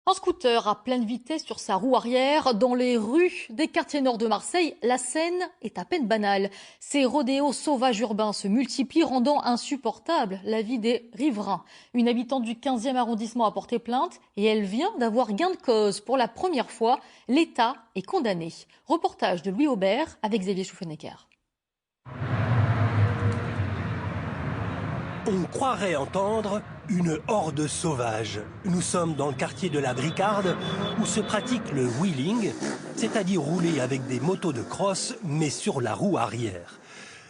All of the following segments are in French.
Un scooter à pleine vitesse sur sa roue arrière dans les rues des quartiers nord de Marseille, la scène est à peine banale. Ces rodéos sauvages urbains se multiplient, rendant insupportable la vie des riverains. Une habitante du 15e arrondissement a porté plainte et elle vient d'avoir gain de cause. Pour la première fois, l'État est condamné. Reportage de Louis Aubert avec Xavier Schouffenecker. On croirait entendre une horde sauvage. Nous sommes dans le quartier de la Bricarde où se pratique le wheeling, c'est-à-dire rouler avec des motos de cross mais sur la roue arrière.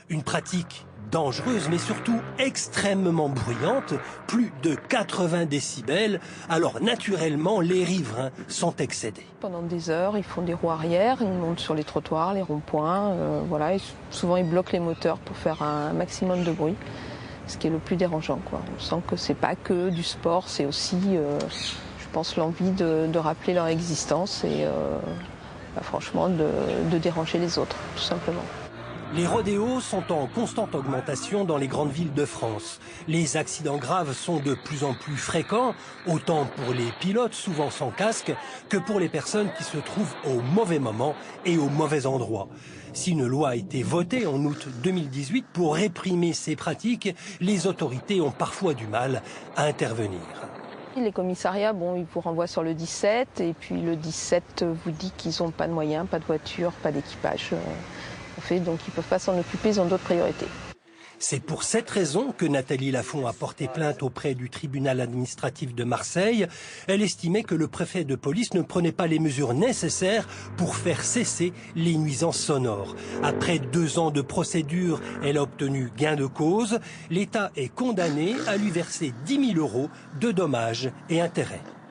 Une pratique dangereuse mais surtout extrêmement bruyante, plus de 80 décibels, alors naturellement les riverains sont excédés. Pendant des heures, ils font des roues arrière, ils montent sur les trottoirs, les ronds-points, voilà, et souvent ils bloquent les moteurs pour faire un maximum de bruit. Ce qui est le plus dérangeant, quoi. On sent que c'est pas que du sport, c'est aussi, je pense, l'envie de rappeler leur existence et franchement de déranger les autres, tout simplement. Les rodéos sont en constante augmentation dans les grandes villes de France. Les accidents graves sont de plus en plus fréquents, autant pour les pilotes, souvent sans casque, que pour les personnes qui se trouvent au mauvais moment et au mauvais endroit. Si une loi a été votée en août 2018 pour réprimer ces pratiques, les autorités ont parfois du mal à intervenir. Les commissariats, ils vous renvoient sur le 17 et puis le 17 vous dit qu'ils n'ont pas de moyens, pas de voiture, pas d'équipage. Donc ils ne peuvent pas s'en occuper, ils ont d'autres priorités. C'est pour cette raison que Nathalie Lafont a porté plainte auprès du tribunal administratif de Marseille. Elle estimait que le préfet de police ne prenait pas les mesures nécessaires pour faire cesser les nuisances sonores. Après 2 ans de procédure, elle a obtenu gain de cause. L'État est condamné à lui verser 10 000 € de dommages et intérêts.